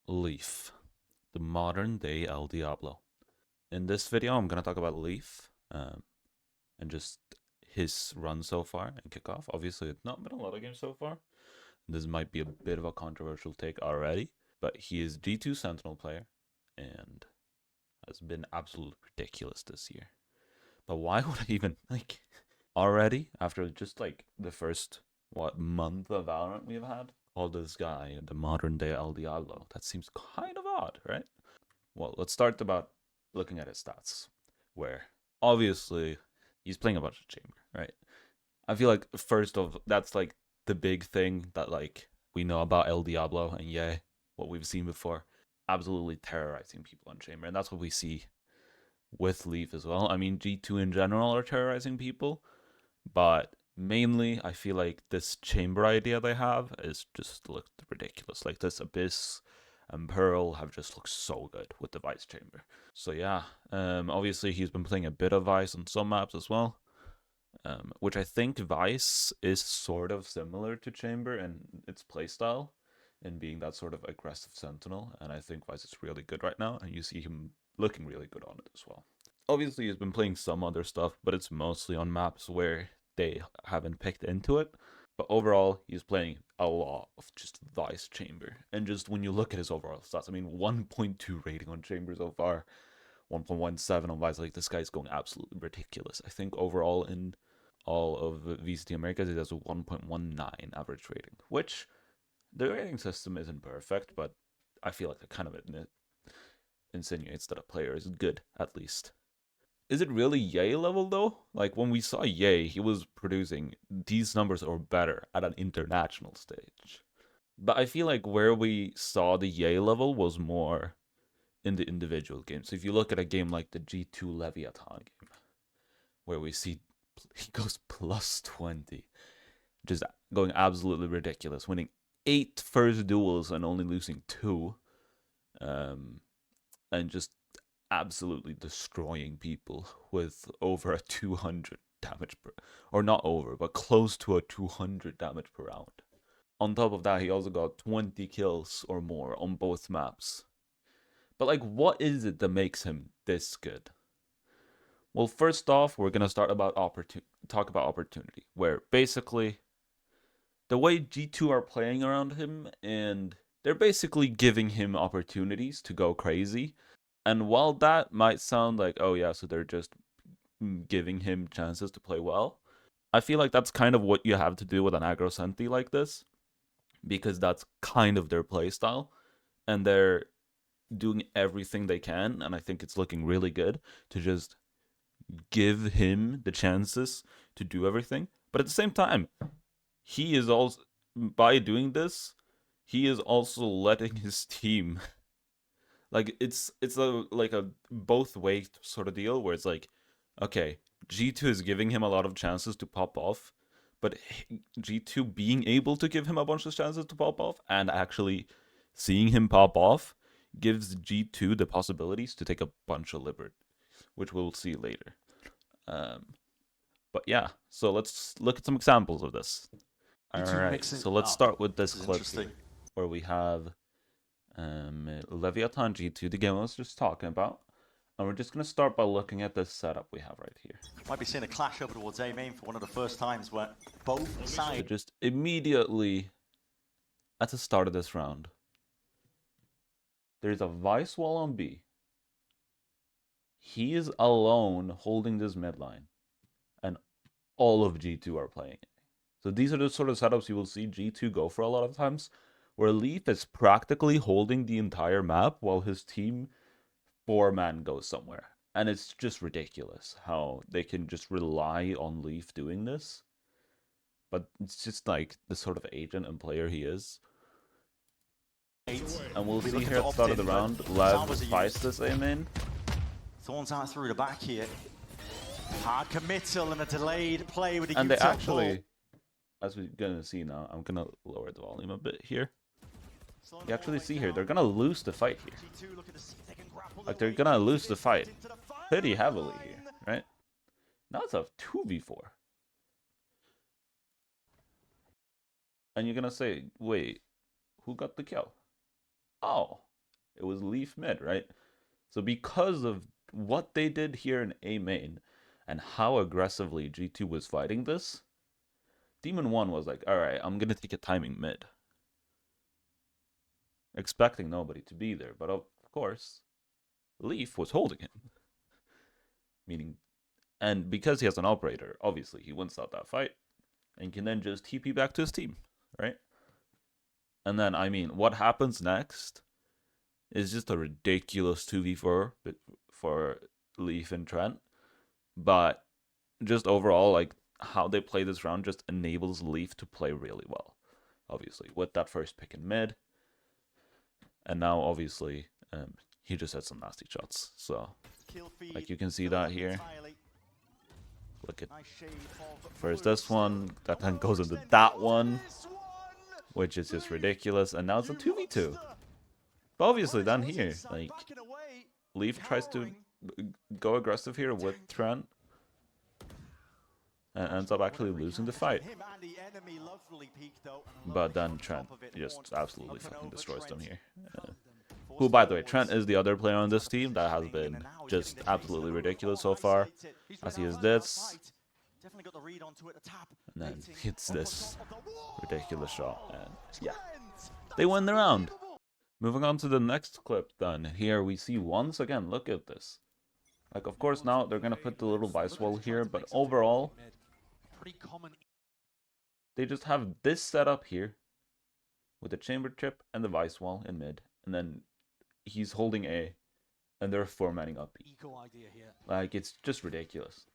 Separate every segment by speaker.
Speaker 1: Leaf, the modern day El Diablo. In this video, I'm going to talk about Leaf and just his run so far and kickoff. Obviously, it's not been a lot of games so far. This might be a bit of a controversial take already, but he is G2 Sentinel player and has been absolutely ridiculous this year. But why would I even, already, after just the first, month of Valorant we've had, call this guy the modern day El Diablo? That seems kind of odd, right? Well, let's start about looking at his stats, where obviously he's playing a bunch of chamber, right? I feel like first of that's the big thing that we know about El Diablo, and yeah, what we've seen before, absolutely terrorizing people on chamber, and that's what we see with Leaf as well. I mean, G2 in general are terrorizing people, but mainly I feel like this chamber idea they have is just looked ridiculous. Like this Abyss and Pearl have just looked so good with the Vice chamber. So yeah, obviously he's been playing a bit of Vice on some maps as well, which I think Vice is sort of similar to chamber in its playstyle in being that sort of aggressive sentinel, and I think Vice is really good right now, and you see him looking really good on it as well. Obviously he's been playing some other stuff, but it's mostly on maps where they haven't picked into it. But overall, he's playing a lot of just Vice Chamber. And just when you look at his overall stats, I mean, 1.2 rating on Chamber so far, 1.17 on Vice. Like, this guy's going absolutely ridiculous. I think overall in all of VCT Americas, he has a 1.19 average rating, which the rating system isn't perfect, but I feel like it kind of insinuates that a player is good, at least. Is it really Ye level though? Like when we saw Ye, he was producing these numbers or better at an international stage. But I feel like where we saw the Ye level was more in the individual games. So if you look at a game like the G2 Leviathan game, where we see he goes plus 20, just going absolutely ridiculous, winning 8 first duels and only losing 2, and just absolutely destroying people with over a 200 damage per, or not over, but close to a 200 damage per round. On top of that, he also got 20 kills or more on both maps. But what is it that makes him this good? Well, first off, we're gonna start about talk about opportunity, where basically the way G2 are playing around him, and they're basically giving him opportunities to go crazy. And while that might sound like, oh yeah, so they're just giving him chances to play well, I feel like that's kind of what you have to do with an aggro senti like this, because that's kind of their play style, and they're doing everything they can, and I think it's looking really good to just give him the chances to do everything. But at the same time, he is also, by doing this, he is also letting his team it's a both way sort of deal where it's like, okay, G2 is giving him a lot of chances to pop off, but G2 being able to give him a bunch of chances to pop off and actually seeing him pop off gives G2 the possibilities to take a bunch of liberty, which we'll see later. But yeah, so let's look at some examples of this. All right, so let's start with this clip here, where we have Leviathan G2, the game I was just talking about. And we're just going to start by looking at this setup we have right here.
Speaker 2: Might be seeing a clash over towards A main for one of the first times where both sides...
Speaker 1: So just immediately at the start of this round, there's a Vice wall on B. He is alone holding this mid line. And all of G2 are playing it. So these are the sort of setups you will see G2 go for a lot of times, where Leaf is practically holding the entire map while his team 4-man goes somewhere. And it's just ridiculous how they can just rely on Leaf doing this. But it's just like the sort of agent and player he is. And we'll see here at the start of the round, Lev fights this A main.
Speaker 2: Thorns out through the back here. Hard committal and a delayed play with the
Speaker 1: and they actually, as we're gonna see now, I'm gonna lower the volume a bit here. You actually see here, they're gonna lose the fight here. Like, they're gonna lose the fight pretty heavily here, right? Now it's a 2v4. And you're gonna say, wait, who got the kill? Oh, It was Leaf mid, right? So because of what they did here in A main and how aggressively G2 was fighting this, Demon 1 was like, alright, I'm gonna take a timing mid. Expecting nobody to be there, but of course, Leaf was holding him. Meaning, and because he has an operator, obviously he wins out that fight and can then just TP back to his team, right? And then, I mean, what happens next is just a ridiculous 2v4 for Leaf and Trent. But just overall, like, how they play this round just enables Leaf to play really well, obviously, with that first pick in mid. And now, obviously, he just had some nasty shots. So, like, you can see that here. Look at first this one, that then goes into that one, which is just ridiculous. And now it's a 2v2. But obviously, then here, like, Leaf tries to go aggressive here with Trent and ends up actually losing the fight. But then Trent just absolutely fucking destroys them here. Who, by the way, Trent is the other player on this team that has been just absolutely ridiculous so far. As he is this, and then hits this ridiculous shot, and yeah, they win the round. Moving on to the next clip then. Here we see once again, look at this. Like, of course, now they're going to put the little vice wall here, but overall, they just have this setup here with the chamber trip and the vice wall in mid, and then he's holding A, and they're 4-manning up B. Like, it's just ridiculous.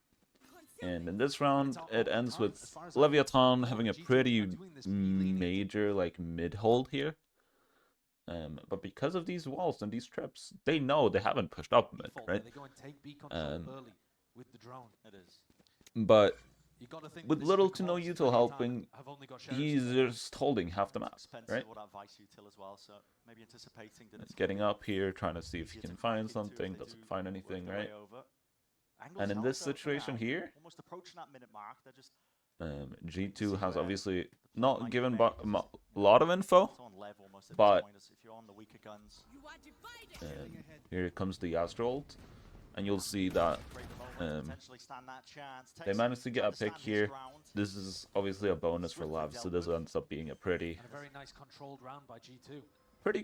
Speaker 1: And in this round, it ends with Leviathan having a pretty major, like, mid-hold here. But because of these walls and these trips, they know they haven't pushed up mid, right? But with little to no util helping, he's just holding half the map, right? Getting up here, trying to see if he can find something, doesn't find anything, right? And in this situation here, G2 has obviously not given a lot of info, but here comes the Astro ult, and you'll see that they managed to get a pick here. This is obviously a bonus for Lav, so this ends up being a pretty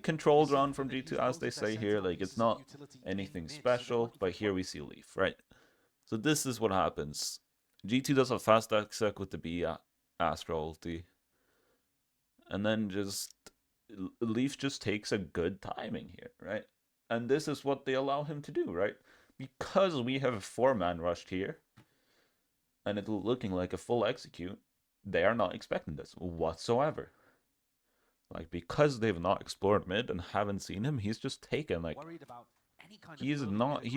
Speaker 1: controlled round from G2, as they say here. Like, it's not anything special, but here we see Leaf, right? So this is what happens. G2 does a fast exec with the B Astro ulti. And then just Leaf just takes a good timing here, right? And this is what they allow him to do, right? Because we have a 4-man rushed here, and it's looking like a full execute, they are not expecting this whatsoever. Like, because they've not explored mid and haven't seen him, he's just taken, like, he's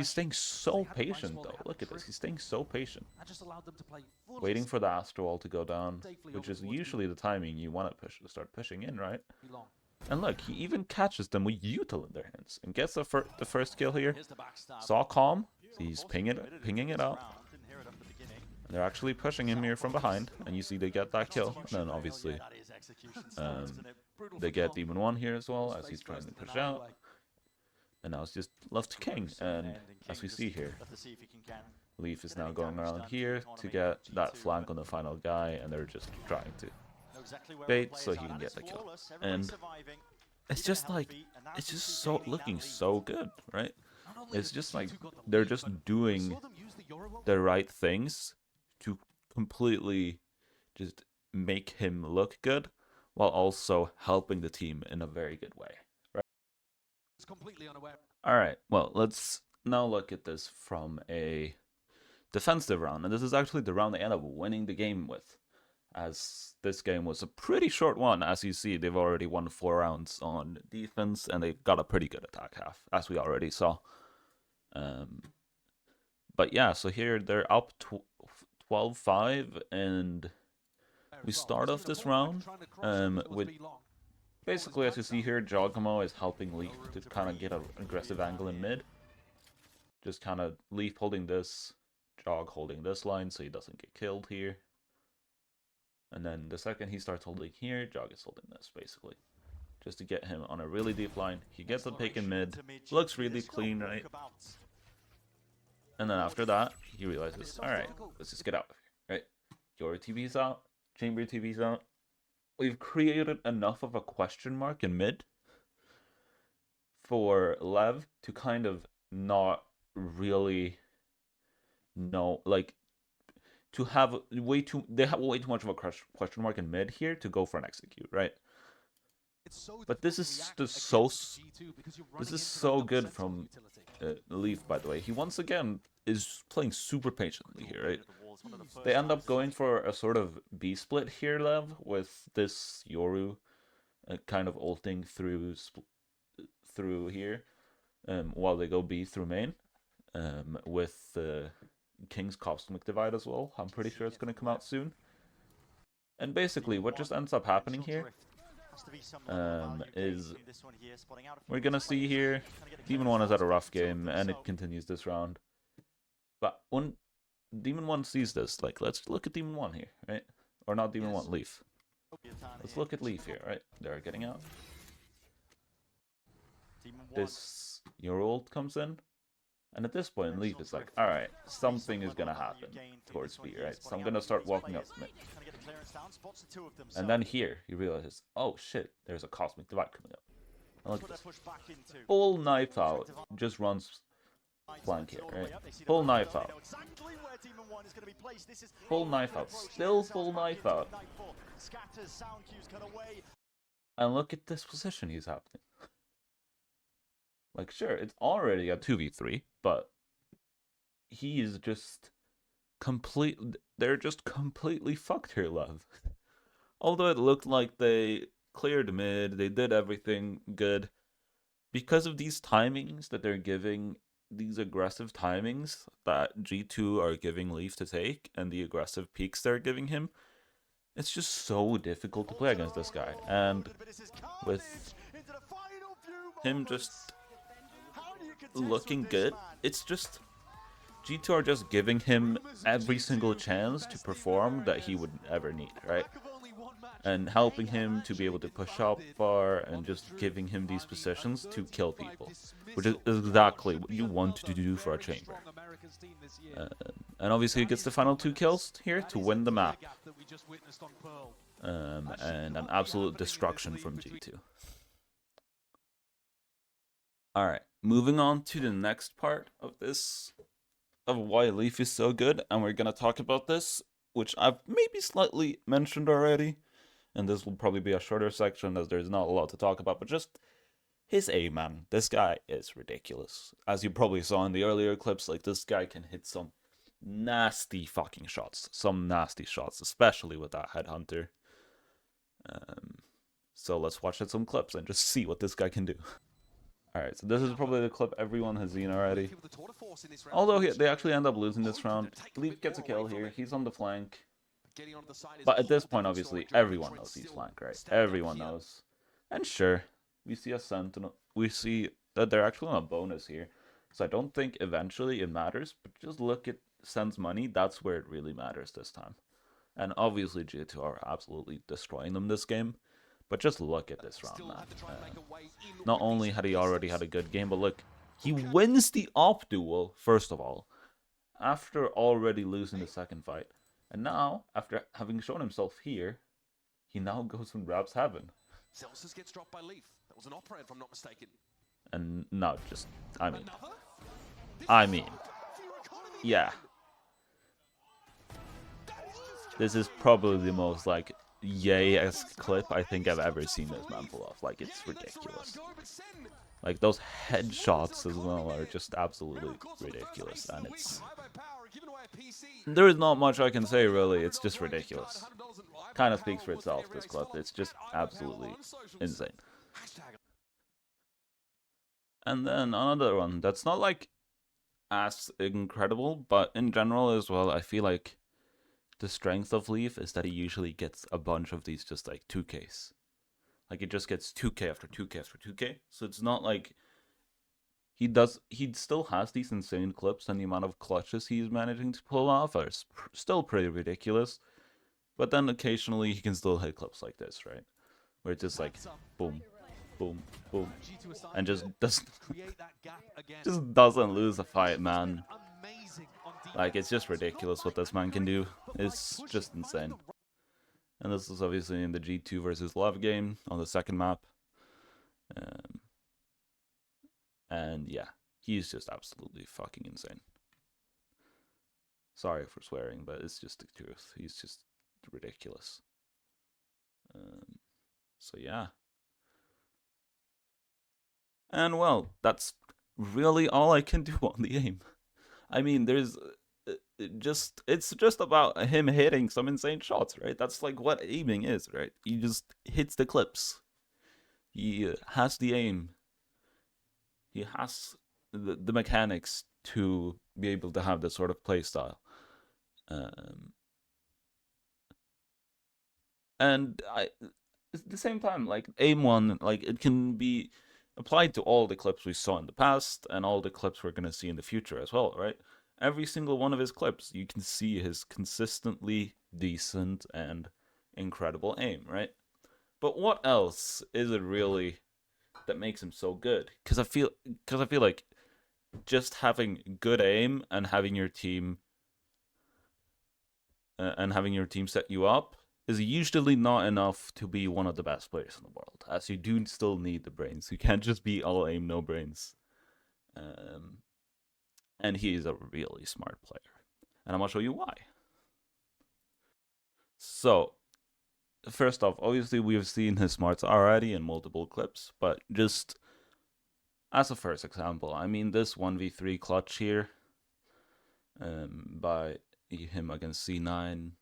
Speaker 1: staying so patient, though. Look at this, he's staying so patient. Waiting for the Astro Wall to go down, which is usually the timing you want to start pushing in, right? And look, he even catches them with util in their hands and gets the first kill here. Saw calm, so he's pinging it out. And they're actually pushing him here from behind, and you see they get that kill. And then obviously, they get Demon 1 here as well, as he's trying to push out. And now it's just left to King, and as we see here, Leaf is now going around here to get that flank on the final guy, and they're just trying to bait so he can get the kill. And it's just like, it's just so looking so good, right? It's just like they're just doing the right things to completely just make him look good while also helping the team in a very good way. Completely unaware. All right, well, let's now look at this from a defensive round, and this is actually the round they end up winning the game with, as this game was a pretty short one. As you see, they've already won 4 rounds on defense, and they've got a pretty good attack half, as we already saw. But yeah, so here they're up 12-5, and we start off this round with basically, as you see here, Giacomo is helping Leaf to kind of get an aggressive angle in mid. Just kind of Leaf holding this, Jog holding this line so he doesn't get killed here. And then the second he starts holding here, Jog is holding this, basically. just to get him on a really deep line. He gets a pick in mid, looks really clean, right? And then after that, he realizes, alright, let's just get out of here, right? Your TV's out, Chamber TV's out. We've created enough of a question mark in mid for Lev to kind of not really know, like, to have they have way too much of a question mark in mid here to go for an execute, right? But this is just so good from Leaf, by the way. He once again is playing super patiently here, right? They end up going for a sort of B split here, Lev, with this Yoru kind of ulting through here, while they go B through main, with King's Cosmic Divide as well. I'm pretty sure it's going to come out soon. And basically, what just ends up happening here is we're going to see here, Demon 1 has had a rough game, and it continues this round. But when Demon 1 sees this, like, let's look at Demon 1 here, right? Or not Demon 1, Leaf. Let's look at Leaf here, right? They're getting out. This your ult comes in. And at this point, Leaf is like, alright, something is going to happen towards B, right? So I'm going to start walking up mid. And then here, he realizes, oh shit, there's a Cosmic Divide coming up. And look at this. Full knife out, just runs flank here, right? Full knife out. Full knife out. Still full knife out. And look at this position he's happening. Like, sure, it's already a 2v3, but he is just they're just completely fucked here, Love. Although it looked like they cleared mid, they did everything good. Because of these timings that they're giving, these aggressive timings that G2 are giving Leaf to take, and the aggressive peaks they're giving him, it's just so difficult to play against this guy. And with him just looking good, it's just G2 are just giving him every single chance to perform that he would ever need, right? And helping him to be able to push up far and just giving him these positions to kill people, which is exactly what you want to do for a chamber. And obviously he gets the final 2 kills here to win the map. And an absolute destruction from G2. Alright, moving on to the next part of this, of why Leaf is so good, and we're gonna talk about this, which I've maybe slightly mentioned already, and this will probably be a shorter section as there's not a lot to talk about, but just his aim, man. This guy is ridiculous. As you probably saw in the earlier clips, like, this guy can hit some nasty fucking shots. Some nasty shots, especially with that headhunter. So let's watch some clips and just see what this guy can do. Alright, so this is probably the clip everyone has seen already. Although they actually end up losing this round. Leaf gets a kill here, he's on the flank. But at this point, obviously, everyone knows he's flank, right? Everyone knows. And sure, we see a Sentinel. We see that they're actually on a bonus here. So I don't think eventually it matters, but just look at Sen's money, that's where it really matters this time. And obviously G2 are absolutely destroying them this game. But just look at this round, man. Not only had he already had a good game, but look, he wins the op duel, first of all, after already losing the second fight. And now, after having shown himself here, he now goes and grabs Heaven.
Speaker 3: Celsius gets dropped by Leaf. That was an opera, if I'm not mistaken.
Speaker 1: And no, just, I mean, yeah. This is probably the most, like, yay-esque clip I think I've ever seen this man pull off. Like, it's ridiculous. Like, those headshots as well are just absolutely ridiculous, and there is not much I can say, really. It's just ridiculous. Kind of speaks for itself, this clip. It's just absolutely insane. And then another one that's not, like, as incredible, but in general as well, I feel like the strength of Leaf is that he usually gets a bunch of these just like 2Ks. Like, it just gets 2K after 2K after 2K. So it's not like he still has these insane clips, and the amount of clutches he's managing to pull off are still pretty ridiculous. But then occasionally he can still hit clips like this, right? Where it's just like, boom, boom, boom,
Speaker 3: G2 aside
Speaker 1: and just
Speaker 3: to
Speaker 1: doesn't
Speaker 3: create that gap again.
Speaker 1: just doesn't lose a fight,
Speaker 3: He's
Speaker 1: man.
Speaker 3: been amazing on
Speaker 1: Like,
Speaker 3: defense.
Speaker 1: it's just ridiculous what this man can do.
Speaker 3: But by
Speaker 1: It's
Speaker 3: pushing,
Speaker 1: just
Speaker 3: finding
Speaker 1: insane.
Speaker 3: the
Speaker 1: And this is obviously in the G2 versus Love game on the second map. And yeah, he's just absolutely fucking insane. Sorry for swearing, but it's just the truth. He's just ridiculous. So yeah. And well, that's really all I can do on the aim. I mean, there's it's just about him hitting some insane shots, right? That's like what aiming is, right? He just hits the clips. He has the aim. He has the mechanics to be able to have this sort of play style. And at the same time, like aim one, like it can be applied to all the clips we saw in the past and all the clips we're gonna see in the future as well, right? Every single one of his clips, you can see his consistently decent and incredible aim, right? But what else is it really that makes him so good? Because I feel like just having good aim and having your team set you up is usually not enough to be one of the best players in the world, as you do still need the brains. You can't just be all aim, no brains. And he is a really smart player. And I'm going to show you why. So, first off, obviously we've seen his smarts already in multiple clips, but just as a first example, I mean this 1v3 clutch here by him against C9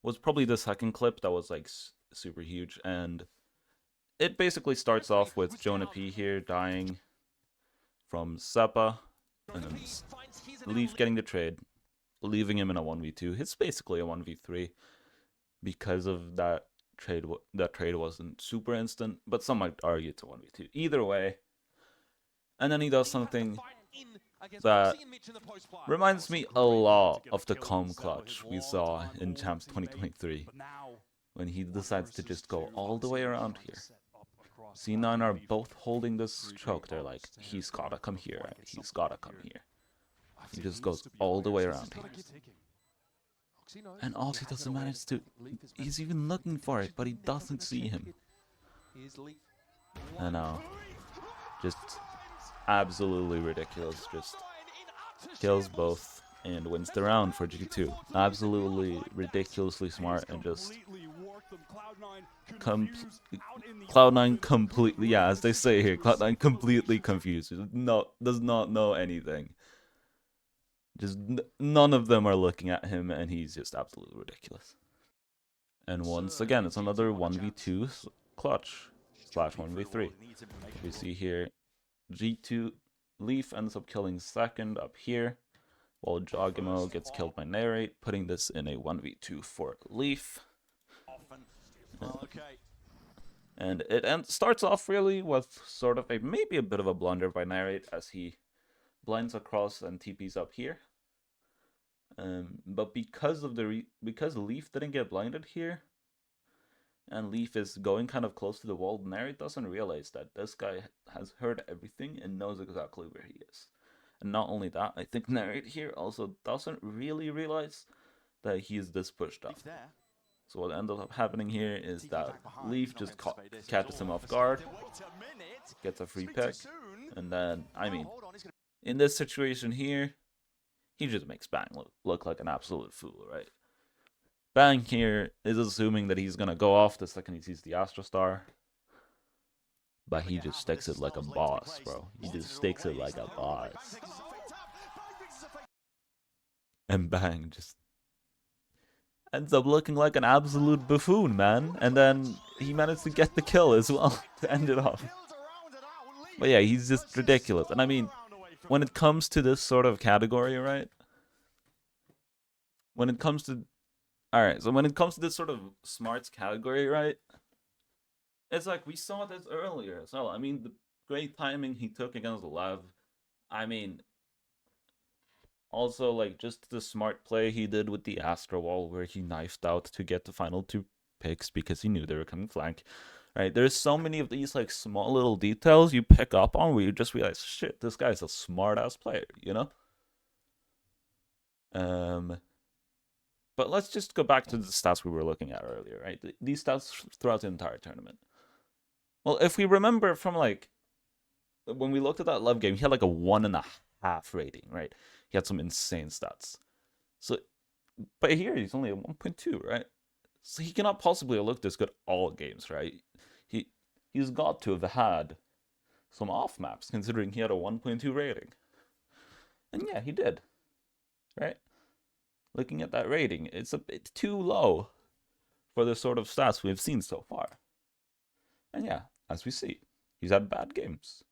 Speaker 1: was probably the second clip that was like super huge, and it basically starts off with Jonah P here dying from Seppa, and then Leaf getting the trade, leaving him in a 1v2. It's basically a 1v3 because of that trade. That trade wasn't super instant, but some might argue it's a 1v2. Either way, and then he does something that reminds me a lot of the calm clutch we saw in Champs 2023, when he decides to just go all the way around here. C9 are both holding this choke. They're like, he's gotta come here, right? He's gotta come here. He just goes all the way around here. And Aussie doesn't manage to... He's even looking for it, but he doesn't see him. I know. Just absolutely ridiculous. Just kills both and wins the round for G2. Absolutely ridiculously smart and just Cloud9 completely, yeah, as they say here, Cloud9 completely confused. Does not know anything. Just none of them are looking at him, and he's just absolutely ridiculous. And once again, it's another 1v2 clutch slash 1v3. We see here G2 Leaf ends up killing second up here, while Jogimo gets killed by Narrate, putting this in a 1v2 for Leaf. And it starts off really with sort of maybe a bit of a blunder by Narrate as he blinds across and TPs up here. But because Leaf didn't get blinded here, and Leaf is going kind of close to the wall, Narrate doesn't realize that this guy has heard everything and knows exactly where he is. And not only that, I think Narrate here also doesn't really realize that he is this pushed up. So what ends up happening here is that Leaf just catches him off guard, gets a free pick, and then, I mean, in this situation here, he just makes Bang look like an absolute fool, right? Bang here is assuming that he's gonna go off the second he sees the Astro Star, but he just sticks it like a boss, bro. He just sticks it like a boss. And Bang just ends up looking like an absolute buffoon, man. And then he managed to get the kill as well to end it off. But yeah, he's just ridiculous. And I mean, when it comes to this sort of category, right? When it comes to... Alright, so when it comes to this sort of smarts category, right? It's like we saw this earlier as well. I mean, the great timing he took against Lev. I mean... Also, like, just the smart play he did with the Astro Wall where he knifed out to get the final 2 picks because he knew they were coming flank. right? There's so many of these like small little details you pick up on where you just realize, shit, this guy's a smart ass player, you know? But let's just go back to the stats we were looking at earlier, right? These stats throughout the entire tournament. Well, if we remember from like when we looked at that love game, he had like a 1.5 rating, right? He had some insane stats. So, but here he's only a 1.2, right? So he cannot possibly have looked this good all games, right? He's got to have had some off maps considering he had a 1.2 rating. And yeah, he did, right? Looking at that rating, it's a bit too low for the sort of stats we've seen so far. And yeah, as we see, he's had bad games,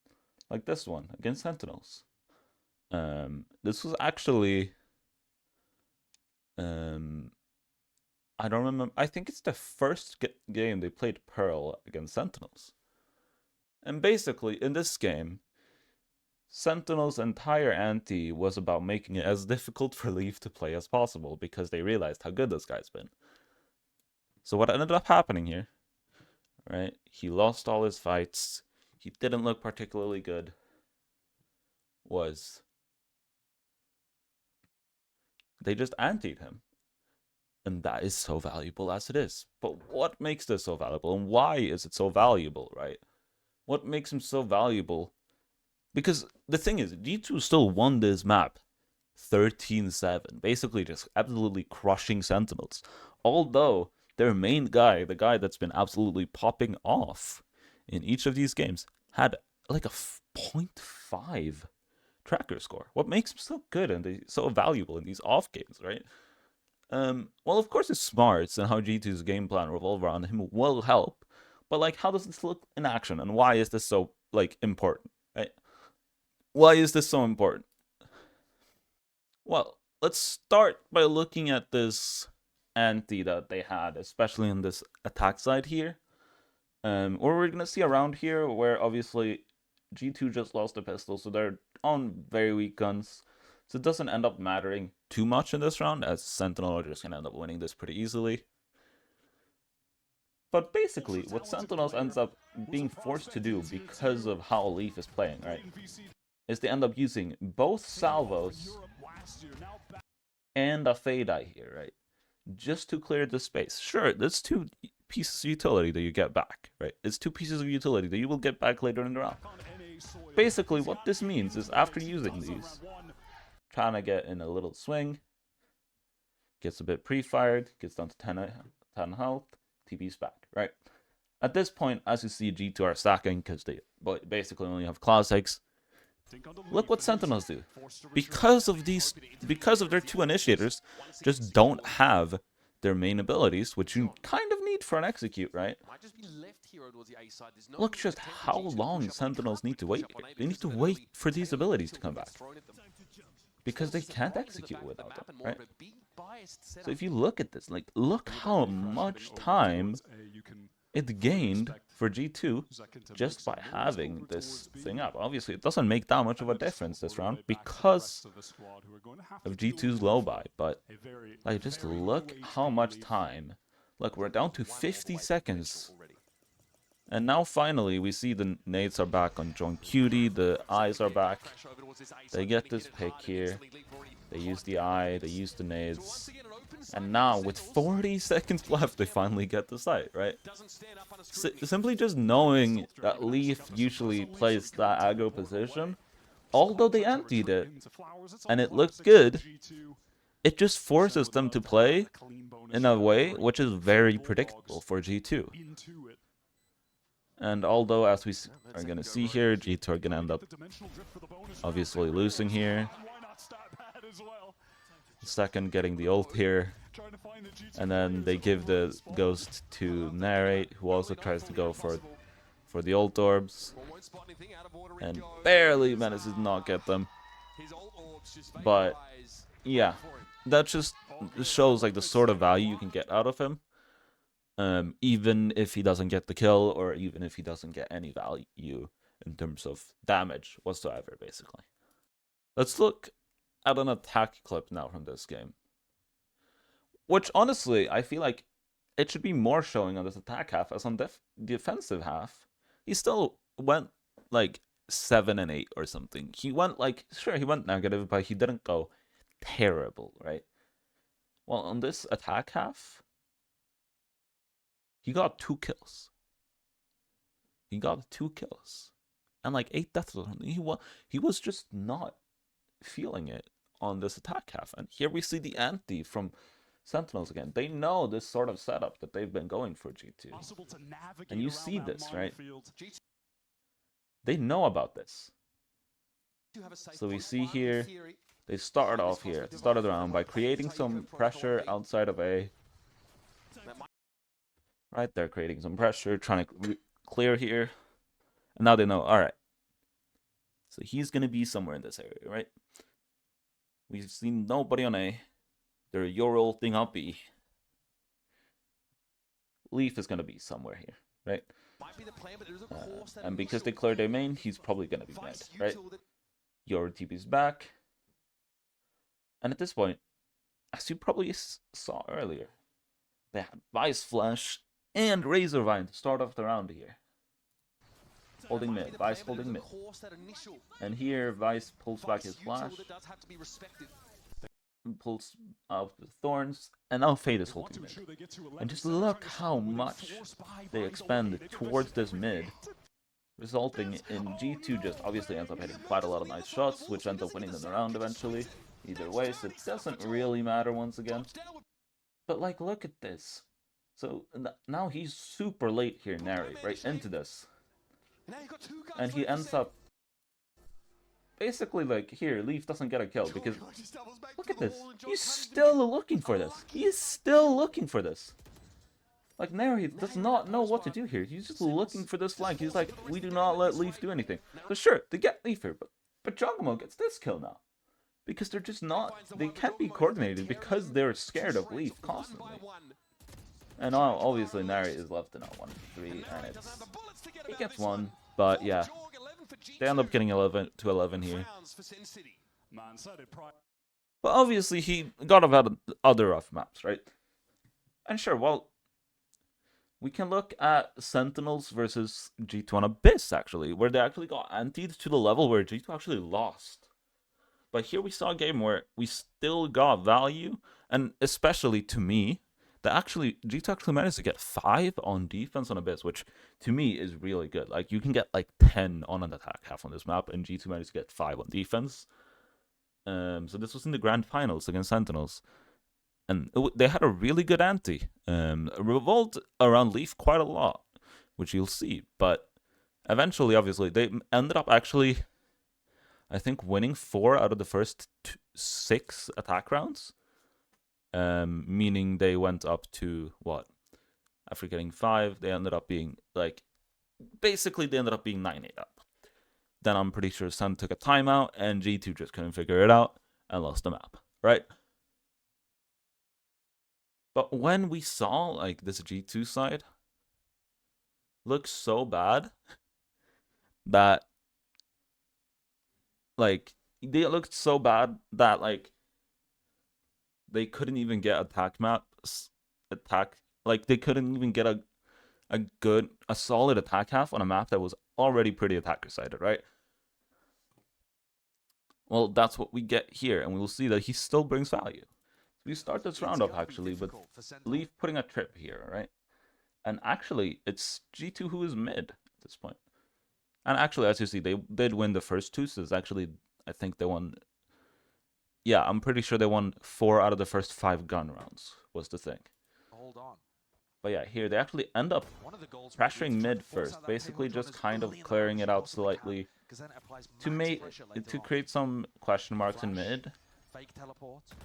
Speaker 1: like this one against Sentinels. This was actually, I don't remember. I think it's the first game they played Pearl against Sentinels. And basically, in this game, Sentinel's entire ante was about making it as difficult for Leaf to play as possible because they realized how good this guy's been. So what ended up happening here, right? He lost all his fights. He didn't look particularly good. Was they just anteed him. And that is so valuable as it is. But what makes this so valuable and why is it so valuable, right? What makes him so valuable? Because the thing is, G2 still won this map 13-7, basically just absolutely crushing Sentinels. Although their main guy, the guy that's been absolutely popping off in each of these games, had like a 0.5 tracker score. What makes him so good and so valuable in these off games, right? Well, of course, his smarts and how G2's game plan revolve around him will help, but like, how does this look in action, and why is this so like important, right? Why is this so important? Well, let's start by looking at this ante that they had, especially on this attack side here. Or we're gonna see around here where obviously G2 just lost the pistol, so they're on very weak guns. So it doesn't end up mattering too much in this round, as Sentinel are just gonna end up winning this pretty easily. But basically, what Sentinels ends up being forced to do because of how Leaf is playing, right, is they end up using both salvos and a fade eye here, right, just to clear the space. Sure, that's 2 pieces of utility that you get back, right? It's 2 pieces of utility that you will get back later in the round. Basically, what this means is after using these, trying to get in a little swing, gets a bit pre-fired, gets down to 10 health, TP's back, right? At this point, as you see, G2 are stacking because they basically only have classics. Look what Sentinels do. Because of their 2 initiators, just don't have their main abilities, which you kind of need for an execute, right? Look just how long Sentinels need to wait. They need to wait for these abilities to come back, because they can't execute without them, right? So if you look at this, like, look how much time it gained for G2 just by having this thing up. Obviously, it doesn't make that much of a difference this round because of G2's low buy, but like, just look how much time. Look, we're down to 50 seconds. And now finally we see the nades are back on John Cutie, the eyes are back. They get this pick here. They use the eye, they use the nades. And now with 40 seconds left, they finally get the site, right? Simply just knowing that Leaf usually plays that aggro position, although they emptied it and it looked good, it just forces them to play in a way which is very predictable for G2. And although, as we are going to see here, G2 are going to end up obviously losing here. Second getting the ult here. And then they give the ghost to Narrate, who also tries to go for the ult orbs. And barely manages to not get them. But yeah, that just shows like the sort of value you can get out of him. Even if he doesn't get the kill, or even if he doesn't get any value in terms of damage whatsoever, basically. Let's look at an attack clip now from this game. Which, honestly, I feel like it should be more showing on this attack half as on defensive half. He still went like 7 and 8 or something. He went like, sure, he went negative, but he didn't go terrible, right? Well, on this attack half, he got 2 kills. He got 2 kills and like 8 deaths. He was just not feeling it on this attack half. And here we see the anti from Sentinels again. They know this sort of setup that they've been going for G2. And you see this, right? They know about this. So we see here, they started off here, started the round by creating some pressure outside of A. Right, they're creating some pressure, trying to clear here. And now they know, alright. So he's going to be somewhere in this area, right? We've seen nobody on A. They're your old thing on B. Leaf is going to be somewhere here, right? And because they cleared their main, he's probably going to be mid, right? Your TP's back. And at this point, as you probably saw earlier, they had Vice Flash and Razorvine to start off the round here. Holding mid, Vice holding mid. And here, Vice pulls back his Flash. Pulls out the Thorns, and now Fade is holding mid. And just look how much they expend towards this mid, resulting in G2 just obviously ends up hitting quite a lot of nice shots, which ends up winning them the round eventually. Either way, so it doesn't really matter once again. But like, look at this. So now he's super late here, Nary, right into this. And he ends up basically like, here, Leaf doesn't get a kill because look at this. He's still looking for this. He's still looking for this. Like, Nary does not know what to do here. He's just looking for this flank. He's like, we do not let Leaf do anything. So sure, they get Leaf here, but Jogamo gets this kill now. Because they're just not, they can't be coordinated because they're scared of Leaf constantly. And now, obviously, Nary is left to 1-3, and he gets 1, but yeah. They end up getting 11 to 11 here. But obviously, he got about other rough maps, right? And sure, well, we can look at Sentinels versus G2 on Abyss, actually, where they actually got antied to the level where G2 actually lost. But here we saw a game where we still got value, and especially to me, G2 actually managed to get 5 on defense on Abyss, which to me is really good. Like, you can get like 10 on an attack half on this map, and G2 managed to get 5 on defense. So this was in the grand finals against Sentinels. And they had a really good anti. Revolved around Leaf quite a lot, which you'll see. But eventually, obviously, they ended up actually, I think, winning 4 out of the first 6 attack rounds. Meaning they went up to, what? After getting 5, they ended up being, like, basically they ended up being 9-8 up. Then I'm pretty sure Sun took a timeout, and G2 just couldn't figure it out, and lost the map, right? But when we saw, like, this G2 side look so bad that, like, they looked so bad that, like, they couldn't even get attack maps, like, they couldn't even get a solid attack half on a map that was already pretty attacker-sided, right? Well, that's what we get here, and we will see that he still brings value. We start this round off, actually, with Leaf putting a trip here, right? And actually, it's G2 who is mid at this point. And actually, as you see, they did win the first 2, so it's actually, I think they won... Yeah, I'm pretty sure they won 4 out of the first 5 gun rounds, was the thing. Hold on. But yeah, here they actually end up pressuring mid first, basically just kind of clearing it out slightly to create some question marks in mid.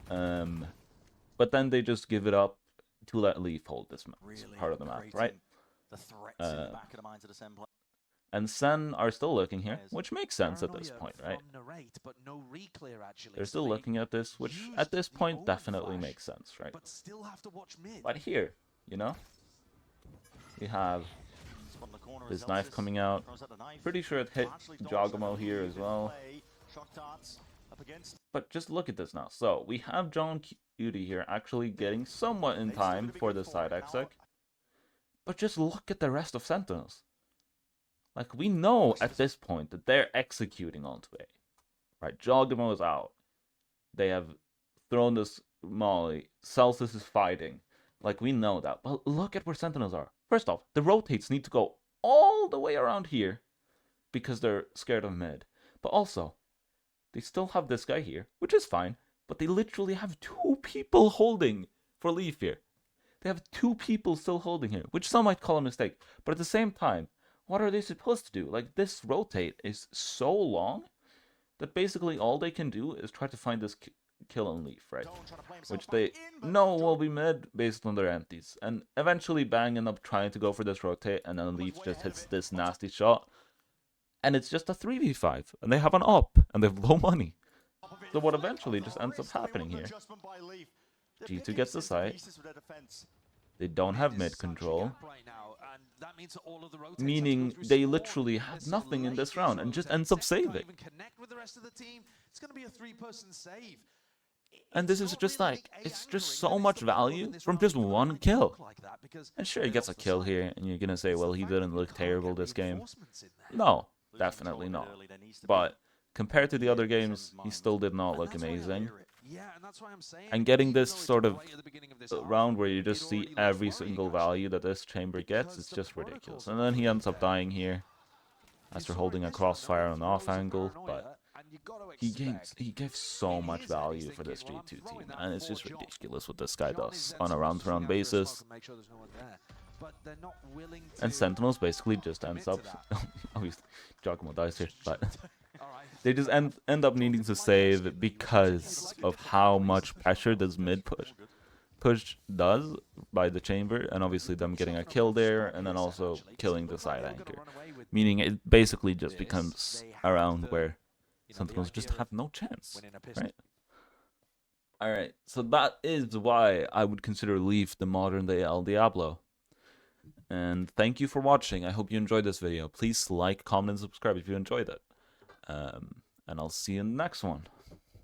Speaker 1: But then they just give it up to let Leaf hold this part of the map, right? And Sen are still looking here, which makes sense at this point, right? They're still looking at this, which at this point definitely makes sense, right? But here, you know, we have this knife coming out. Pretty sure it hit Jogamo here as well. But just look at this now. So we have John Cutie here actually getting somewhat in time for the side exec. But just look at the rest of Sentinels. Like, we know at this point that they're executing onto A. Right, Jogamo is out. They have thrown this Molly. Celsius is fighting. Like, we know that. But look at where Sentinels are. First off, the rotates need to go all the way around here because they're scared of mid. But also, they still have this guy here, which is fine. But they literally have 2 people holding for Leaf here. They have 2 people still holding here, which some might call a mistake. But at the same time, what are they supposed to do? Like, this rotate is so long that basically all they can do is try to find this kill on Leaf, right? Which they know will be mid based on their empties. And eventually Bang end up trying to go for this rotate, and then Leaf just hits this nasty shot. And it's just a 3v5, and they have an op, and they have low money. So what eventually just ends up happening here, G2 gets the site. They don't have mid control, meaning they literally have nothing in this round and just ends up saving. And this is just like, it's just so much value from just one kill. And sure, he gets a kill here, and you're gonna say, well, he didn't look terrible this game. No, definitely not. But compared to the other games, he still did not look amazing. And getting this sort of round where you just see every single value that this chamber gets, it's just ridiculous. And then he ends up dying here after holding a crossfire on off angle, but he gives so much value for this G2 team, and it's just ridiculous what this guy does on a round-to-round basis. And Sentinels basically just ends up, obviously, Giacomo dies here, but they just end up needing to save because of how much pressure this mid push does by the chamber, and obviously them getting a kill there, and then also killing the side anchor. Meaning it basically just becomes a round where Sentinels just have no chance, right? Alright, so that is why I would consider Leaf the modern day El Diablo. And thank you for watching. I hope you enjoyed this video. Please like, comment, and subscribe if you enjoyed it. And I'll see you in the next one.